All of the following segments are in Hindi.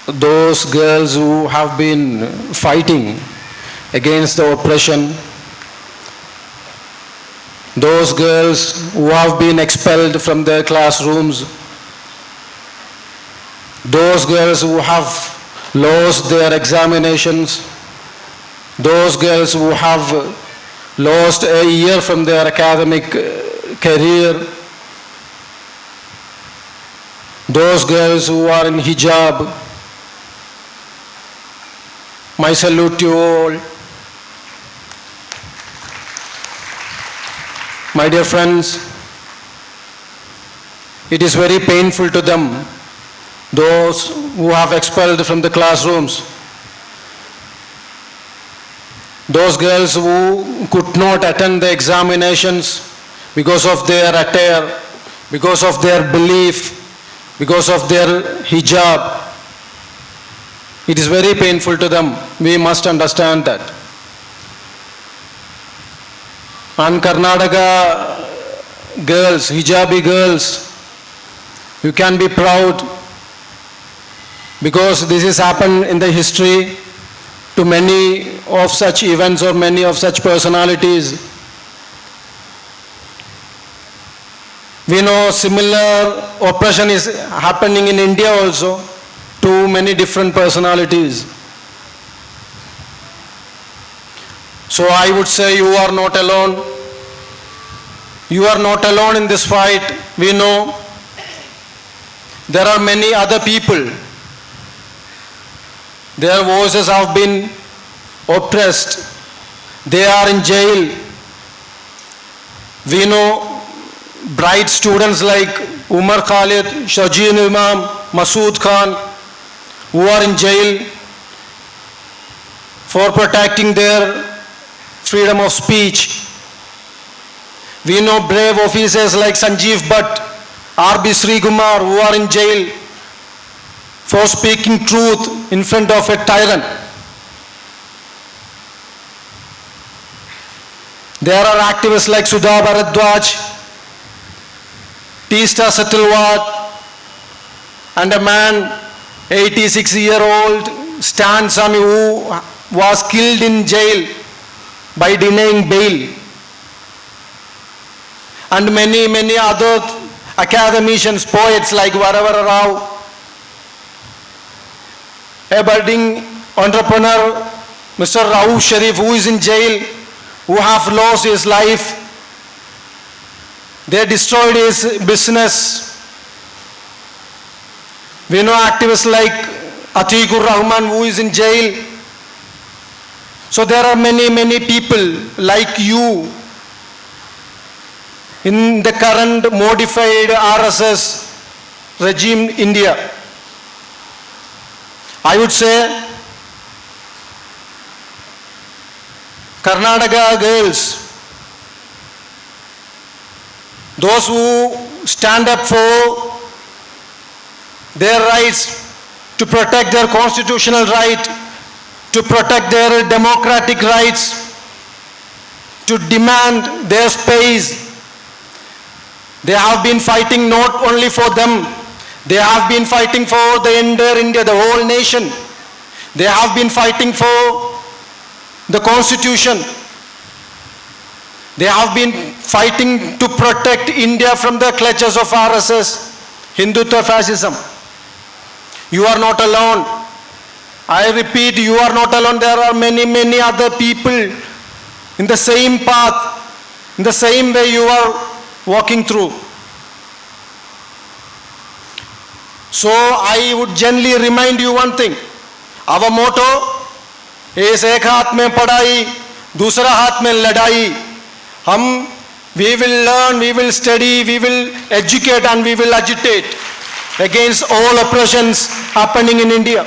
those girls who have been fighting against the oppression, those girls who have been expelled from their classrooms, those girls who have lost their examinations, those girls who have lost a year from their academic career, those girls who are in hijab, my salute to you all. My dear friends, it is very painful to them, those who have expelled from the classrooms, those girls who could not attend the examinations because of their attire, because of their belief, because of their hijab. It is very painful to them. We must understand that. And Karnataka girls, hijabi girls, you can be proud because this has happened in the history to many of such events or many of such personalities. We know similar oppression is happening in India also to many different personalities. So I would say you are not alone. You are not alone in this fight. We know there are many other people. Their voices have been oppressed. They are in jail. We know bright students like Umar Khalid, Shajeen Imam, Masood Khan, who are in jail for protecting their freedom of speech. We know brave officers like Sanjeev Bhatt, R.B. Srikumar, who are in jail for speaking truth in front of a tyrant. There are activists like Sudha Bharadwaj, Teesta Satilwad, and a man, 86-year-old Stan Sami, who was killed in jail by denying bail. And many, many other academicians, poets like Varavara Rao, a budding entrepreneur, Mr. Rauf Sharif, who is in jail, who have lost his life. They destroyed his business. We know activists like Atikur Rahman, who is in jail. So there are many, many people like you in the current modified RSS regime India. I would say Karnataka girls, those who stand up for their rights, to protect their constitutional right, to protect their democratic rights, to demand their space. They have been fighting not only for them, they have been fighting for the entire India, the whole nation. They have been fighting for the constitution. They have been fighting to protect India from the clutches of RSS, Hindutva fascism. You are not alone. I repeat, you are not alone. There are many, many other people in the same path, in the same way you are walking through. So I would gently remind you one thing. Our motto is एक हाथ में पढ़ाई, दूसरा हाथ में लड़ाई. We will learn, we will study, we will educate and we will agitate against all oppressions happening in India.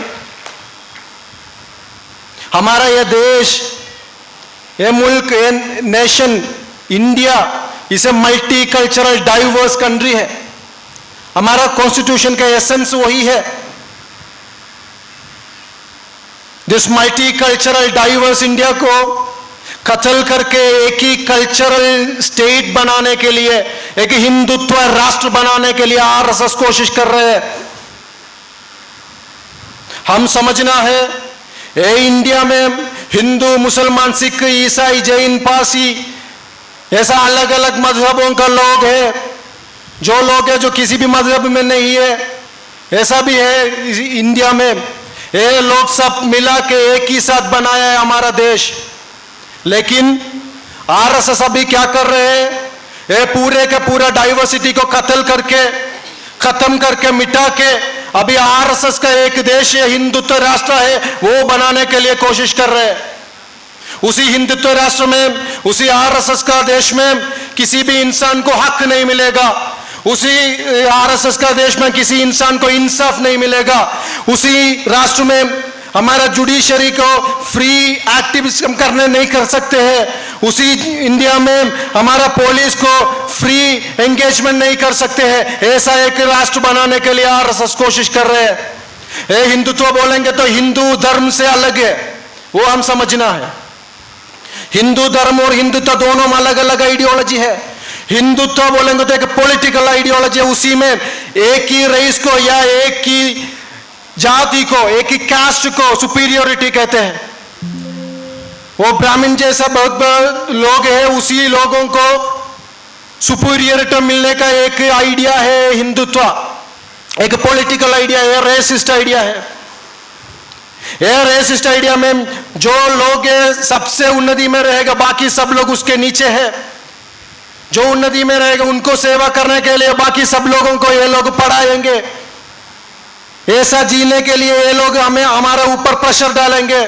हमारा ये देश, ये मुल्क, ये नेशन, इंडिया इस ए मल्टीकल्चरल डाइवर्स कंट्री है. हमारा कॉन्स्टिट्यूशन का एसेंस वही है. दिस मल्टीकल्चरल डाइवर्स इंडिया को कत्ल करके एक ही कल्चरल स्टेट बनाने के लिए, एक हिंदुत्व राष्ट्र बनाने के लिए आरएसएस कोशिश कर रहे हैं. हम समझना है ये इंडिया में हिंदू, मुसलमान, सिख, ईसाई, जैन, पारसी ऐसा अलग अलग मजहबों का लोग है, जो लोग है जो किसी भी मजहब में नहीं है, ऐसा भी है इंडिया में। ये लोग सब मिला के एक ही साथ बनाया है हमारा देश। लेकिन आरएसएस अभी क्या कर रहे हैं, ये पूरे का पूरा डाइवर्सिटी को खत्म करके मिटा के अभी आरएसएस का एक देश है, हिंदुत्व राष्ट्र है, वो बनाने के लिए कोशिश कर रहे हैं। उसी हिंदुत्व राष्ट्र में, उसी आरएसएस का देश में किसी भी इंसान को हक नहीं मिलेगा, उसी आरएसएस का देश में किसी इंसान को इंसाफ नहीं मिलेगा, उसी राष्ट्र में हमारा जुडिशरी को फ्री एक्टिविज्म करने नहीं कर सकते हैं, उसी इंडिया में हमारा पुलिस को फ्री एंगेजमेंट नहीं कर सकते हैं। ऐसा एक राष्ट्र बनाने के लिए आरएसएस कोशिश कर रहे हैं। ये हिंदुत्व बोलेंगे तो हिंदू धर्म से अलग है, वो हम समझना है। हिंदू धर्म और हिंदुत्व दोनों में अलग अलग आइडियोलॉजी है। हिंदुत्व बोलेंगे तो एक पॉलिटिकल आइडियोलॉजी है, उसी में एक ही रेस को या एक ही जाति को, एक ही कास्ट को सुपीरियोरिटी कहते हैं। वो ब्राह्मण जैसा बहुत लोग हैं, उसी लोगों को सुपीरियोरिटी मिलने का एक आइडिया है हिंदुत्व, एक पॉलिटिकल आइडिया है, रेसिस्ट आइडिया है। यह रेसिस्ट आइडिया में जो लोग सबसे उन्नति में रहेगा, बाकी सब लोग उसके नीचे है। जो उन्नति में रहेगा उनको सेवा करने के लिए बाकी सब लोगों को ये लोग पढ़ाएंगे। ऐसा जीने के लिए ये लोग हमें हमारे ऊपर प्रेशर डालेंगे।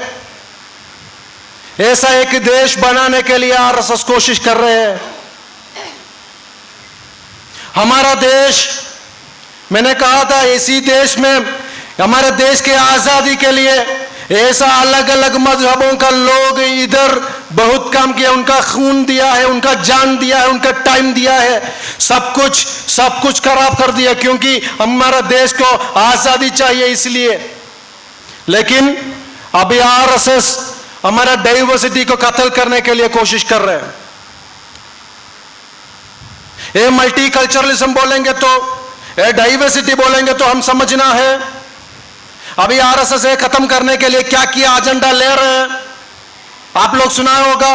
ऐसा एक देश बनाने के लिए आरएसएस कोशिश कर रहे हैं। हमारा देश, मैंने कहा था इसी देश में हमारे देश के आजादी के लिए ऐसा अलग अलग मजहबों का लोग इधर बहुत काम किया, उनका खून दिया है, उनका जान दिया है, उनका टाइम दिया है, सब कुछ खराब कर दिया, क्योंकि हमारा देश को आजादी चाहिए इसलिए। लेकिन अभी आरएसएस हमारा डाइवर्सिटी को कत्ल करने के लिए कोशिश कर रहे हैं। ये मल्टीकल्चरलिज्म बोलेंगे तो, ये डाइवर्सिटी बोलेंगे तो हम समझना है अभी आरएसएस खत्म करने के लिए क्या किया एजेंडा ले रहे हैं। आप लोग सुना होगा,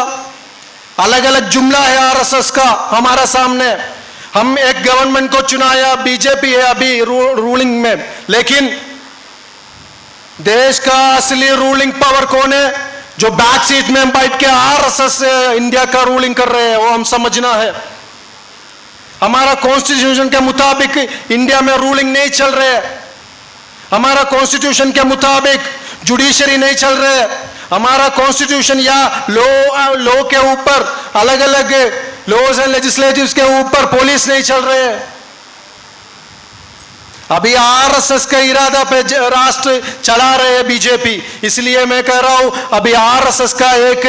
अलग अलग जुमला है आरएसएस का हमारा सामने। हम एक गवर्नमेंट को चुनाया, बीजेपी है अभी रूलिंग में, लेकिन देश का असली रूलिंग पावर कौन है? जो बैक सीट में बैठ के आरएसएस इंडिया का रूलिंग कर रहे हैं, वो हम समझना है। हमारा कॉन्स्टिट्यूशन के मुताबिक इंडिया में रूलिंग नहीं चल रहे है, हमारा कॉन्स्टिट्यूशन के मुताबिक जुडिशरी नहीं चल रहे है, हमारा कॉन्स्टिट्यूशन या लॉ के ऊपर अलग अलग लॉज एंड लेजिस्लेटिव्स के ऊपर पुलिस नहीं चल रहे है। अभी आरएसएस का इरादा पे राष्ट्र चला रहे हैं बीजेपी। इसलिए मैं कह रहा हूं अभी आरएसएस का एक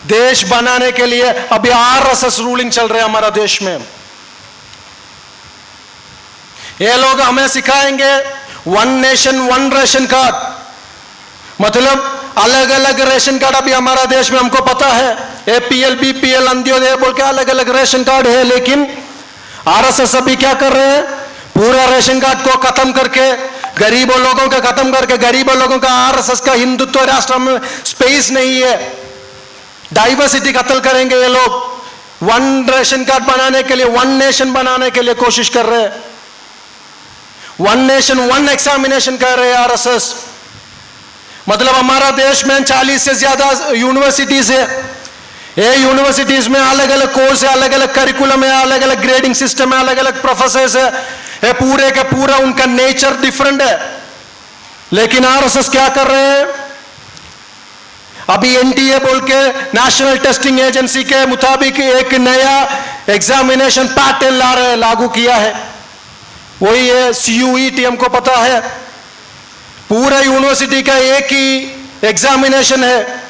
देश बनाने के लिए अभी आरएसएस रूलिंग चल रहे हैं हमारा देश में। ये लोग हमें सिखाएंगे one nation one ration card, मतलब अलग अलग राशन कार्ड अभी हमारा देश में हमको पता है, एपीएल, बीपीएल, अंत्योदय बोल के अलग अलग राशन कार्ड है। लेकिन आरएसएस अभी क्या कर रहे हैं, पूरा राशन कार्ड को खत्म करके गरीबों लोगों का खत्म करके, गरीबों लोगों का आरएसएस का हिंदुत्व राष्ट्र में स्पेस नहीं है, डाइवर्सिटी कत्ल करेंगे ये लोग। वन राशन कार्ड बनाने के लिए, वन नेशन बनाने के लिए कोशिश कर रहे हैं। वन नेशन वन एग्जामिनेशन कर रहे हैं आरएसएस, मतलब हमारा देश में 40 से ज्यादा यूनिवर्सिटीज है। ये यूनिवर्सिटीज में अलग अलग कोर्स है, अलग अलग करिकुलम है, अलग अलग ग्रेडिंग सिस्टम है, अलग अलग प्रोफेसर्स है, ये पूरे का पूरा उनका नेचर डिफरेंट है। लेकिन आरएसएस क्या कर रहे हैं, अभी एनटीए बोल के नेशनल टेस्टिंग एजेंसी के मुताबिक एक नया एग्जामिनेशन पैटर्न ला रहे हैं, लागू किया है। वही है CUET, हमको पता है पूरा यूनिवर्सिटी का एक ही एग्जामिनेशन है,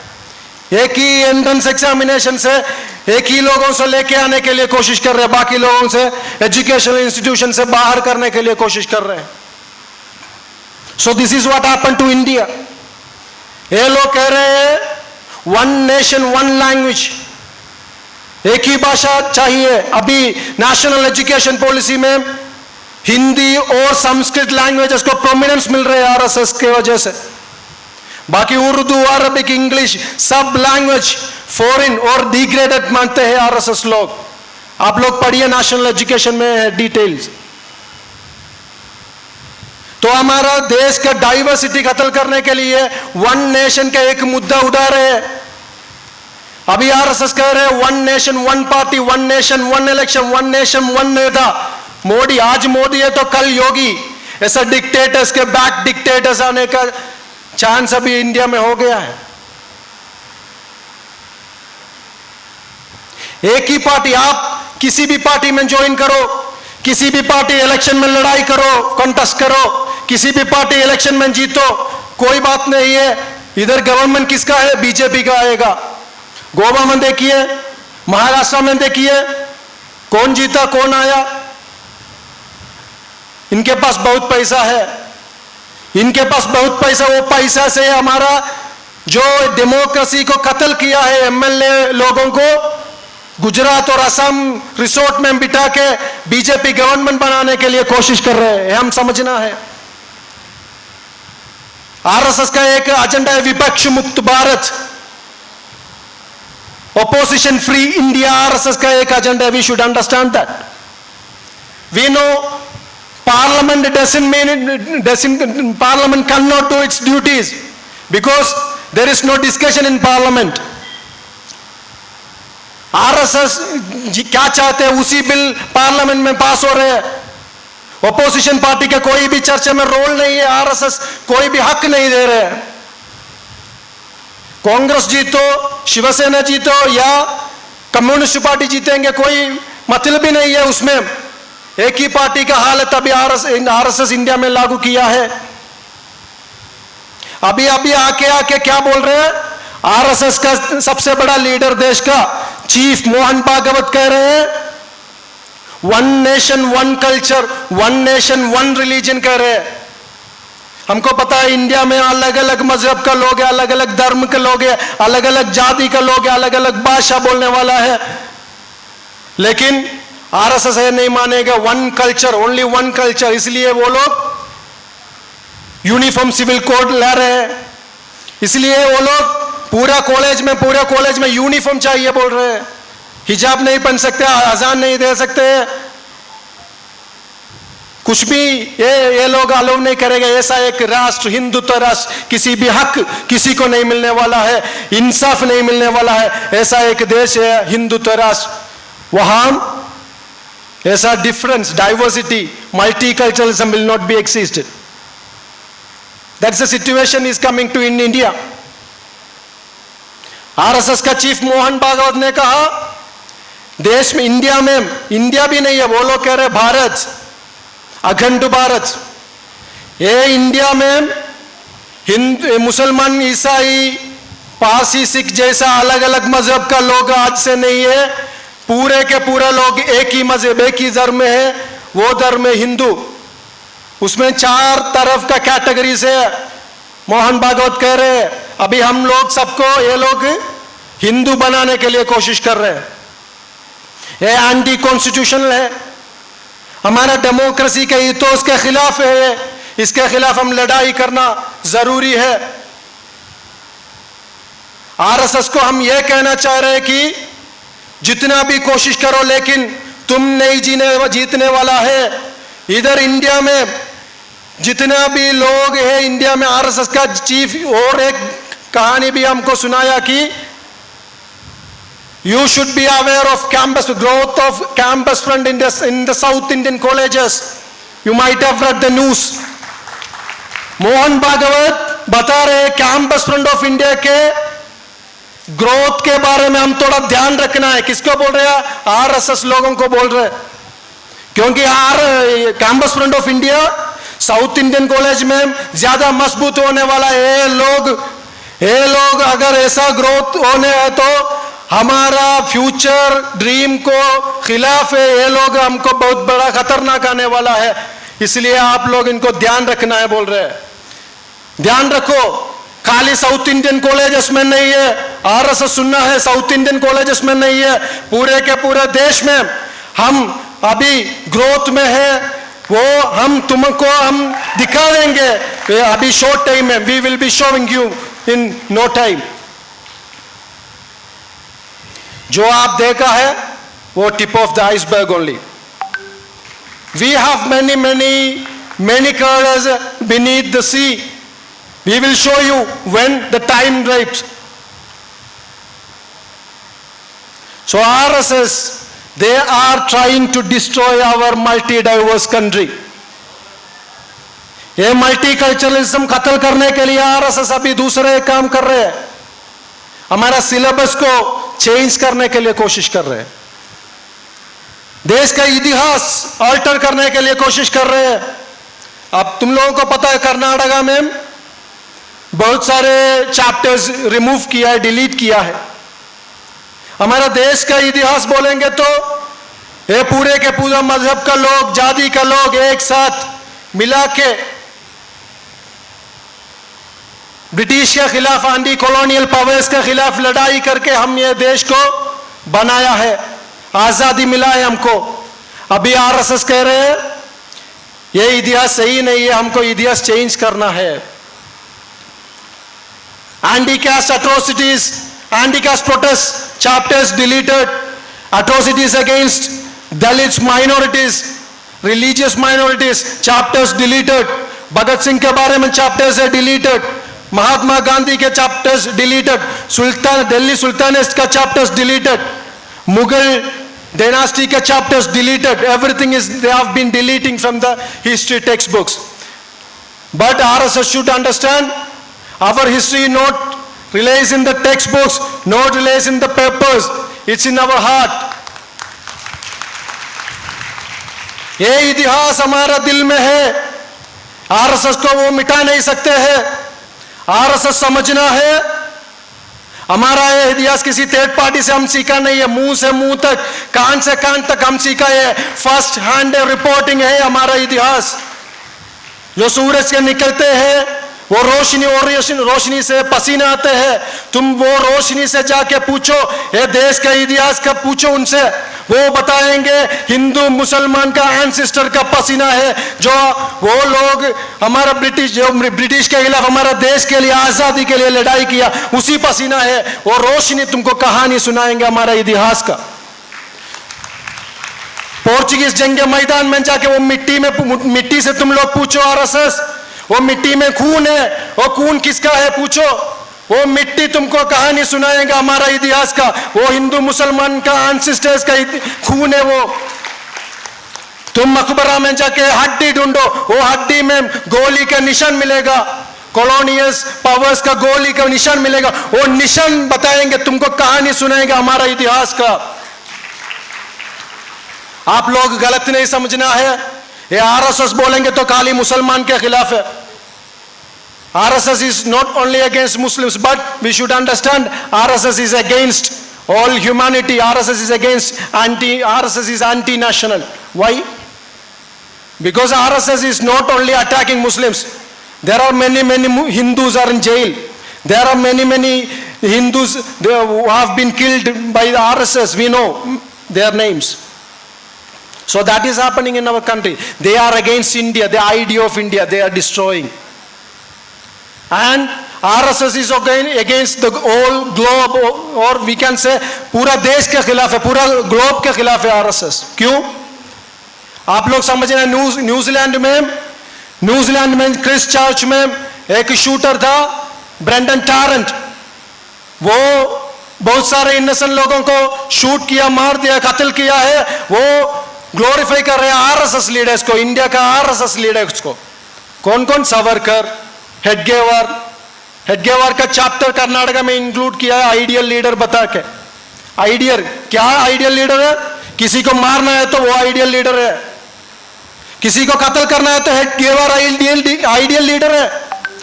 एक ही एंट्रेंस एग्जामिनेशन से एक ही लोगों से लेके आने के लिए कोशिश कर रहे हैं, बाकी लोगों से एजुकेशनल इंस्टीट्यूशन से बाहर करने के लिए कोशिश कर रहे हैं। So this is what happened to India. ये लोग कह रहे हैं वन नेशन वन लैंग्वेज, एक ही भाषा चाहिए। अभी नेशनल एजुकेशन पॉलिसी में हिंदी और संस्कृत लैंग्वेजेस को प्रोमिनेंस मिल रहे हैं आरएसएस के वजह से। बाकी उर्दू, अरबिक, इंग्लिश सब लैंग्वेज फॉरेन और डिग्रेडेड मानते हैं आरएसएस लोग। आप लोग पढ़िए नेशनल एजुकेशन में डिटेल्स। तो हमारा देश का डाइवर्सिटी खत्म करने के लिए वन नेशन का एक मुद्दा उठा रहे हैं। अभी आरएसएस कह रहे हैं one nation one party, one nation one election, one nation one नेता। मोदी, आज मोदी है तो कल योगी, ऐसा डिक्टेटर्स के बैक डिक्टेटर्स आने का चांस अभी इंडिया में हो गया है। एक ही पार्टी, आप किसी भी पार्टी में ज्वाइन करो, किसी भी पार्टी इलेक्शन में लड़ाई करो, कॉन्टेस्ट करो, किसी भी पार्टी इलेक्शन में जीतो, कोई बात नहीं है। इधर गवर्नमेंट किसका है? बीजेपी का आएगा। गोवा में देखिए, महाराष्ट्र में देखिए, कौन जीता कौन आया। इनके पास बहुत पैसा है, इनके पास बहुत पैसा। वो पैसा से हमारा जो डेमोक्रेसी को कत्ल किया है एमएलए लोगों को गुजरात और असम रिसोर्ट में बिठा के बीजेपी गवर्नमेंट बनाने के लिए कोशिश कर रहे हैं, हम समझना है। आरएसएस का एक एजेंडा है विपक्ष मुक्त Bharat, opposition free India। RSS का एक एजेंडा है, we should understand that। We know Parliament Parliament cannot do its duties because there is no discussion in Parliament। RSS क्या चाहते हैं उसी बिल पार्लियामेंट में पास हो रहे हैं। ओपोजिशन पार्टी का कोई भी चर्चा में रोल नहीं है, आरएसएस कोई भी हक नहीं दे रहे हैं। कांग्रेस जीतो, शिवसेना जीतो या कम्युनिस्ट पार्टी जीतेंगे, कोई मतलब ही नहीं है उसमें। एक ही पार्टी का हाल है, तभी आरएसएस इंडिया में लागू किया है। अभी अभी आके क्या बोल रहे हैं? आरएसएस का सबसे बड़ा लीडर देश का चीफ मोहन भागवत कह रहे हैं one nation one culture, one nation one religion कह रहे हैं। हमको पता है इंडिया में अलग अलग मजहब का लोग है, अलग अलग धर्म के लोग है, अलग अलग जाति का लोग है, अलग अलग भाषा बोलने वाला है, लेकिन आरएसएस है नहीं मानेगा one culture, only one culture. इसलिए वो लोग यूनिफॉर्म सिविल कोड ला रहे हैं, इसलिए वो लोग पूरे कॉलेज में यूनिफॉर्म चाहिए बोल रहे हैं। हिजाब नहीं पहन सकते, अजान नहीं दे सकते, कुछ भी ये लोग अलाउ नहीं करेंगे। ऐसा एक राष्ट्र, हिंदुत्व राष्ट्र, किसी भी हक किसी को नहीं मिलने वाला है, इंसाफ नहीं मिलने वाला है। ऐसा एक देश है हिंदुत्व राष्ट्र, वहां ऐसा difference, diversity, multiculturalism will not be existed. That's the situation is coming to in India. RSS का चीफ मोहन भागवत ने कहा देश में, इंडिया में, इंडिया भी नहीं है, वो लोग कह रहे भारत, अखंड भारत। ये इंडिया में हिंदू, मुसलमान, ईसाई, पारसी, सिख जैसा अलग अलग मजहब का लोग आज से नहीं है, पूरे के पूरे लोग एक ही मजहब, एक ही धर्म में है, वो धर्म है हिंदू। उसमें चार तरफ का कैटेगरी से मोहन भागवत कह रहे हैं अभी हम लोग सबको ये लोग हिंदू बनाने के लिए कोशिश कर रहे हैं। ये एंटी कॉन्स्टिट्यूशनल है, हमारा डेमोक्रेसी के हितों के खिलाफ है, इसके खिलाफ हम लड़ाई करना जरूरी है। आरएसएस को हम ये कहना चाह रहे हैं कि जितना भी कोशिश करो लेकिन तुम नहीं जीतने वाला है। इधर इंडिया में जितना भी लोग हैं, इंडिया में आरएसएस का चीफ और एक कहानी भी हमको सुनाया कि you should be aware of campus growth of campus front in the South Indian colleges. You might have read the news. Mohan Bhagwat बता रहे कैंपस फ्रंट ऑफ इंडिया के ग्रोथ के बारे में हम थोड़ा ध्यान रखना है। किसको बोल रहे हैं? आरएसएस लोगों को बोल रहे हैं, क्योंकि campus front of India south Indian college में ज्यादा मजबूत होने वाला है। ये लोग अगर ऐसा ग्रोथ होने है तो हमारा फ्यूचर ड्रीम को खिलाफ है, ये लोग हमको बहुत बड़ा खतरनाक आने वाला है, इसलिए आप लोग इनको ध्यान रखना है बोल रहे हैं। ध्यान रखो, खाली साउथ इंडियन कॉलेजेस में नहीं है आरएसएस सुनना है, साउथ इंडियन कॉलेजेस में नहीं है, पूरे के पूरे देश में हम अभी ग्रोथ में है। वो हम तुमको हम दिखा देंगे अभी शॉर्ट टाइम में. We will be showing you in no time. जो आप देखा है वो tip of the iceberg only. We have many colors beneath the sea. We will show you when the time ripe. So RSS, they are trying to destroy our multi-diverse country. ये मल्टीकल्चरलिज्म खत्म करने के लिए आरएसएस अभी दूसरे काम कर रहे हैं. हमारा सिलेबस को चेंज करने के लिए कोशिश कर रहे हैं. देश का इतिहास अल्टर करने के लिए कोशिश कर रहे हैं. अब तुम लोगों को पता है कर्नाटका में बहुत सारे चैप्टर्स रिमूव किया है, डिलीट किया है. हमारा देश का इतिहास बोलेंगे तो ये पूरे के पूरा मजहब का लोग, जाति का लोग एक साथ मिला के ब्रिटिश के खिलाफ, एंटी कॉलोनियल पावर्स के खिलाफ लड़ाई करके हम ये देश को बनाया है, आजादी मिला है हमको. अभी आरएसएस कह रहे हैं ये इतिहास सही नहीं है, हमको इतिहास चेंज करना है. Anti cast atrocities, anti cast protest chapters deleted. Atrocities against Dalits, minorities, religious minorities, chapters deleted. Bhagat Singh के बारे में chapters है deleted. महात्मा गांधी के chapters deleted. दिल्ली सुल्तानेट का chapters deleted. मुगल dynasty के chapters deleted. Everything is, they have been deleting from the history textbooks. But RSS should understand our history not relies in the textbooks, not relies in the papers. It's in our heart. ये इतिहास हमारा दिल में है. आरएसएस को वो मिटा नहीं सकते हैं. आरएसएस समझना है हमारा ये इतिहास किसी थर्ड पार्टी से हम सीखा नहीं है. मुंह से मुंह तक, कान से कान तक हम सीखा है. फर्स्ट हैंड रिपोर्टिंग है हमारा इतिहास. जो सूरज के निकलते हैं वो रोशनी से पसीना आते हैं. तुम वो रोशनी से जाके पूछो, ये देश का इतिहास का पूछो उनसे, वो बताएंगे हिंदू मुसलमान का एंसेस्टर का पसीना है. जो वो लोग हमारा ब्रिटिश के खिलाफ हमारा देश के लिए, आजादी के लिए लड़ाई किया, उसी पसीना है. वो रोशनी तुमको कहानी सुनाएंगे हमारा इतिहास का. पोर्चुगीज जंग के मैदान में जाके वो मिट्टी से तुम लोग पूछो आरएसएस, वो मिट्टी में खून है, वो खून किसका है पूछो. वो मिट्टी तुमको कहानी सुनाएगा हमारा इतिहास का. वो हिंदू मुसलमान का एंसेस्टर्स का खून है. वो तुम मकबरा में जाके हड्डी ढूंढो, वो हड्डी में गोली का निशान मिलेगा, कॉलोनियल पावर्स का गोली का निशान मिलेगा. वो निशान बताएंगे तुमको, कहानी सुनाएगा हमारा इतिहास का. आप लोग गलत नहीं समझना है. ये आरएसएस बोलेंगे तो खाली मुसलमान के खिलाफ है. RSS is not only against Muslims, but we should understand RSS is against all humanity. RSS is against RSS is anti national. Why? Because RSS is not only attacking Muslims. There are many Hindus are in jail. There are many Hindus who have been killed by the RSS. We know their names. So that is happening in our country. They are against India, the idea of India, they are destroying. And RSS is against the whole globe, or we can say पूरा देश के खिलाफ है, पूरा ग्लोब के खिलाफ है RSS. क्यों? आप लोग समझ रहे हैं. न्यूजीलैंड में क्रिस्ट चर्च में एक शूटर था, ब्रेंडन टारेंट. वो बहुत सारे इनोसेंट लोगों को शूट किया, मार दिया, कत्ल किया है. वो ग्लोरीफाई कर रहे हैं आरएसएस लीडर्स को, इंडिया का आरएसएस लीडर्स को. कौन कौन? सावरकर, हेडगेवार का चैप्टर कर्नाटका में इंक्लूड किया है आइडियल लीडर बता के. आइडियल क्या आइडियल लीडर है? किसी को मारना है तो वो आइडियल लीडर है, किसी को कत्ल करना है तो हेडगेवार आइडियल लीडर है.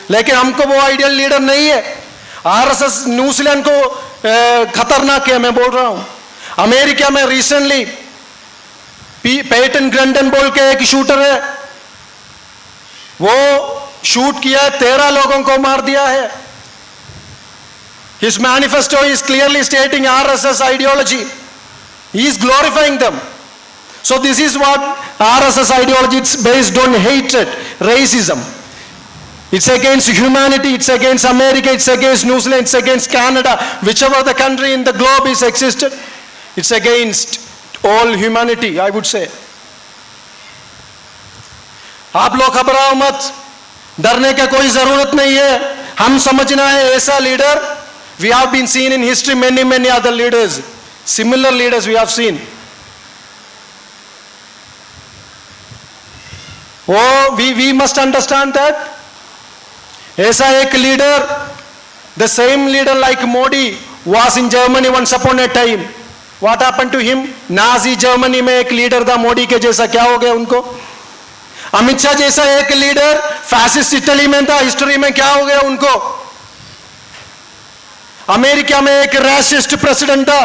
लेकिन हमको वो आइडियल लीडर नहीं है. आरएसएस न्यूजीलैंड को खतरनाक है, मैं बोल रहा हूं. अमेरिका में रिसेंटली पेटन ग्रंडन बोल के एक शूटर है, वो शूट किया है, 13 लोगों को मार दिया है. His manifesto is clearly stating RSS ideology. He is glorifying them. So this is what RSS ideology, it's based on hatred, racism. It's against humanity, it's against America, it's against New Zealand, it's against Canada, whichever the country in the globe is existed, it's against all humanity, I would say. आप लोग घबराओ मत, डरने का कोई जरूरत नहीं है, हम समझना है ऐसा leader, we have been seen in history many other leaders, similar leaders we have seen. Oh, we must understand that ऐसा एक leader, the same leader like Modi was in Germany once upon a time. What happened to him? Nazi Germany में एक लीडर था मोदी के जैसा, क्या हो गया उनको? अमित शाह जैसा एक लीडर फैसिस्ट इटली में था, हिस्ट्री में क्या हो गया उनको? अमेरिका में एक रैसिस्ट प्रेसिडेंट था,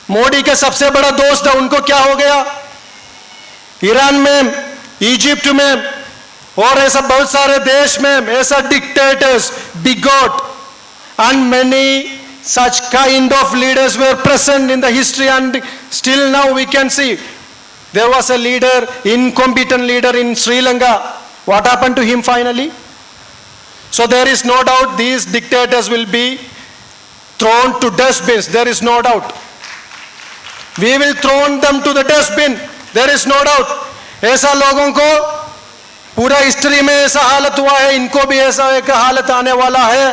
मोदी के सबसे बड़ा दोस्त था, उनको क्या हो गया? ईरान में, इजिप्ट में और ऐसा बहुत सारे देश में ऐसा dictators, bigot and many such kind of leaders were present in the history, and still now we can see there was a leader, incompetent leader in Sri Lanka. What happened to him finally? So there is no doubt these dictators will be thrown to dustbins. There is no doubt. We will throw them to the dustbin. There is no doubt. ऐसा लोगों को पूरा हिस्ट्री में ऐसा हालत हुआ है, इनको भी ऐसा एक हालत आने वाला है.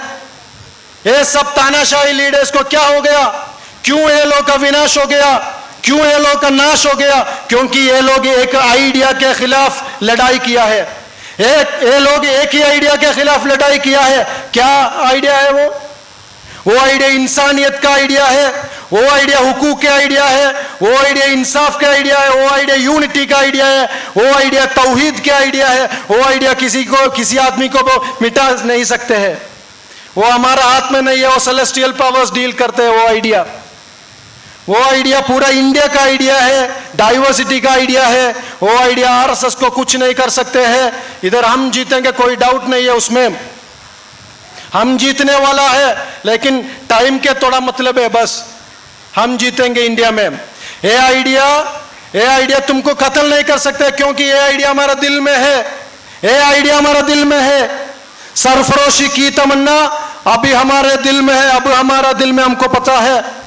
ये सब तानाशाही लीडर्स को क्या हो गया? क्यों ये लोग का विनाश हो गया? क्यों ये लोग का नाश हो गया? क्योंकि ये लोग एक आइडिया के खिलाफ लड़ाई किया है. ये लोग एक ही आइडिया के खिलाफ लड़ाई किया है. क्या आइडिया है वो आइडिया इंसानियत का आइडिया है, वो आइडिया हुकूक के आइडिया है, वो आइडिया इंसाफ का आइडिया है, वो आइडिया यूनिटी का आइडिया है, वो आइडिया तौहीद का आइडिया है. वो आइडिया किसी आदमी को मिटा नहीं सकते हैं. वो हमारा हाथ में नहीं है, वो सेलेस्टियल पावर्स डील करते हैं. वो आइडिया पूरा इंडिया का आइडिया है, डाइवर्सिटी का आइडिया है. वो आइडिया आरएसएस को कुछ नहीं कर सकते हैं. इधर हम जीतेंगे, कोई डाउट नहीं है उसमें, हम जीतने वाला है. लेकिन टाइम के थोड़ा मतलब है, बस हम जीतेंगे इंडिया में. ये आइडिया तुमको कत्ल नहीं कर सकते, क्योंकि ये आइडिया हमारा दिल में है. ये आइडिया हमारा दिल में है. सरफरोशी की तमन्ना अभी हमारे दिल में है, अब हमारा दिल में हमको पता है.